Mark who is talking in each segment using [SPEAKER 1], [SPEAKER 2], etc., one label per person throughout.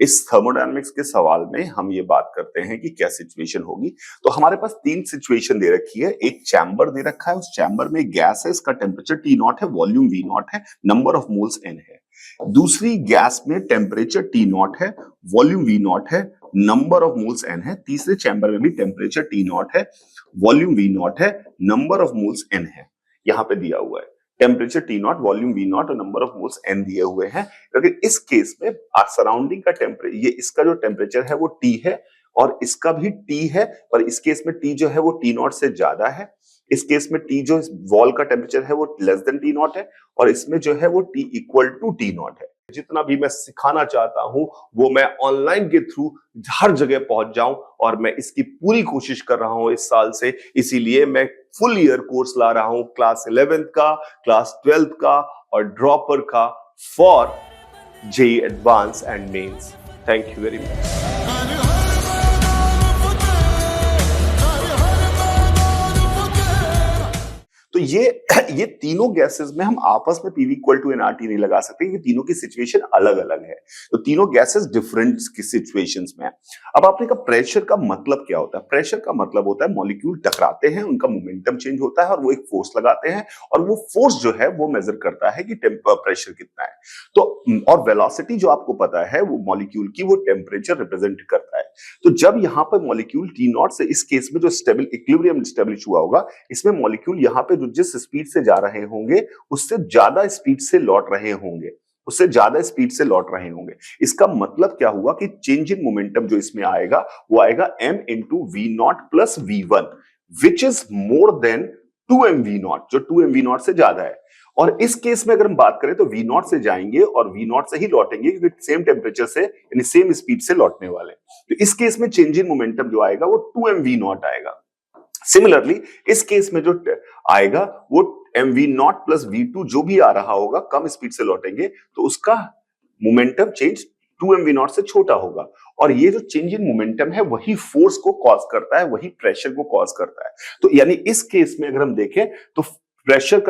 [SPEAKER 1] इस थर्मोडायनामिक्स के सवाल में हम ये बात करते हैं कि क्या सिचुएशन होगी। तो हमारे पास तीन सिचुएशन दे रखी है। एक चैम्बर दे रखा है, उस चैम्बर में गैस है, इसका टेम्परेचर टी नॉट है, वॉल्यूम वी नॉट है, नंबर ऑफ मोल्स एन है। दूसरी गैस में टेम्परेचर टी नॉट है, वॉल्यूम वी नॉट है, नंबर ऑफ मोल्स एन है। तीसरे चैम्बर में भी टेम्परेचर टी नॉट है, वॉल्यूम वी नॉट है, नंबर ऑफ मोल्स एन है। यहां पे दिया हुआ है temperature T not, volume we not और नंबर ऑफ मोल्स एन दिए हुए हैं। लेकिन इस केस में सराउंडिंग का टेम्परेचर, ये इसका जो टेम्परेचर है वो टी है और इसका भी टी है, और इस केस में टी जो है वो टी नॉट से ज्यादा है। इस केस में टी जो वॉल का टेम्परेचर है वो लेस देन टी नॉट है, और इसमें जो है वो T equal to T naught है। जितना भी मैं सिखाना चाहता हूं वो मैं ऑनलाइन के थ्रू हर जगह पहुंच जाऊं, और मैं इसकी पूरी कोशिश कर रहा हूं इस साल से। इसीलिए मैं फुल ईयर कोर्स ला रहा हूं, क्लास 11th का, क्लास 12th का और ड्रॉपर का, for JEE advance and mains. Thank you very much. तो ये तीनों गैसेस में हम आपस में पीवी इक्वल टू एनआरटी नहीं लगा सकते, क्योंकि तीनों की सिचुएशन अलग अलग है। तो तीनों गैसेस डिफरेंट सिचुएशंस में है। अब आपने कहा प्रेशर का मतलब क्या होता है? प्रेशर का मतलब होता है मॉलिक्यूल टकराते हैं, उनका मोमेंटम चेंज होता है और वो एक फोर्स लगाते हैं, और वो फोर्स जो है वो मेजर करता है कि प्रेशर कितना है। तो और वेलोसिटी जो आपको पता है वो मॉलिक्यूल की, वो टेम्परेचर रिप्रेजेंट करता है। तो जब यहाँ पर मॉलिक्यूल टी नॉट से, इस केस में जो स्टेबल इक्विलिब्रियम स्टेब्लिश हुआ होगा, इसमें मॉलिक्यूल यहाँ पे जो जिस स्पीड से जा रहे होंगे उससे ज्यादा स्पीड से लौट रहे होंगे, उससे ज्यादा स्पीड से लौट रहे होंगे। इसका मतलब क्या हुआ कि चेंज इन मोमेंटम जो इसमें आएगा वो आएगा m into V naught plus v1, which is more than 2m V naught, जो 2m वी नॉट से ज्यादा है। और इस केस में अगर हम बात करें तो वी नॉट से जाएंगे और वी नॉट से ही लौटेंगे, क्योंकि सेम टेम्परेचर से यानी सेम स्पीड से लौटने वाले। तो इस केस में चेंज इन मोमेंटम जो आएगा वो 2m वी नॉट आएगा। सिमिलरली इस केस में जो आएगा वो M V naught plus V two, जो भी आ रहा होगा, कम स्पीड से लौटेंगे तो उसका momentum change 2m V not से छोटा होगा। और ये जो चेंज इन मोमेंटम है वही फोर्स को कॉज करता है, वही प्रेशर को कॉज करता है। तो यानी इस केस में अगर हम देखें तो प्रेशर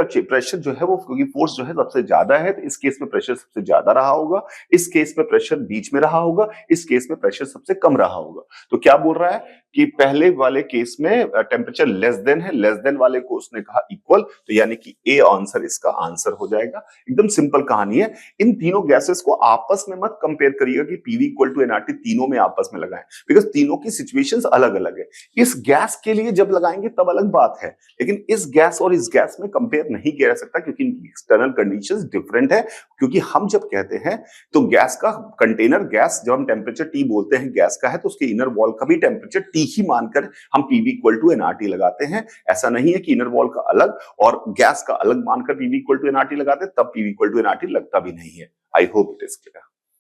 [SPEAKER 1] जो है वो, क्योंकि फोर्स जो है सबसे ज्यादा है, तो इस केस में प्रेशर सबसे ज्यादा रहा होगा, इस केस में प्रेशर बीच में रहा होगा, इस केस में प्रेशर सबसे कम रहा होगा। तो क्या बोल रहा है कि पहले वाले केस में टेम्परेचर लेस देन है, लेस देन वाले को उसने कहा इक्वल, तो यानी कि ए आंसर इसका आंसर हो जाएगा। एकदम सिंपल कहानी है। इन तीनों गैसेस को आपस में मत कंपेयर करिएगा कि पीवी इक्वल टू एनआरटी तीनों में आपस में लगाएं, बिकॉज तीनों की सिचुएशंस अलग अलग है। इस गैस के लिए जब लगाएंगे तब अलग बात है, लेकिन इस गैस और इस गैस में कंपेयर नहीं किया जा सकता, क्योंकि इनकी एक्सटर्नल कंडीशंस डिफरेंट है। क्योंकि हम जब कहते हैं तो गैस का कंटेनर, गैस जब हम टेम्परेचर टी बोलते हैं गैस का है, तो उसके इनर वॉल का भी टेम्परेचर टी ही मानकर हम पीवी इक्वल टू एनआरटी लगाते हैं। ऐसा नहीं है कि इनर वॉल का अलग और गैस का अलग मानकर पीवी इक्वल टू एनआरटी लगाते हैं, तब पीवी इक्वल टू एनआरटी लगता भी नहीं है। I hope it is clear.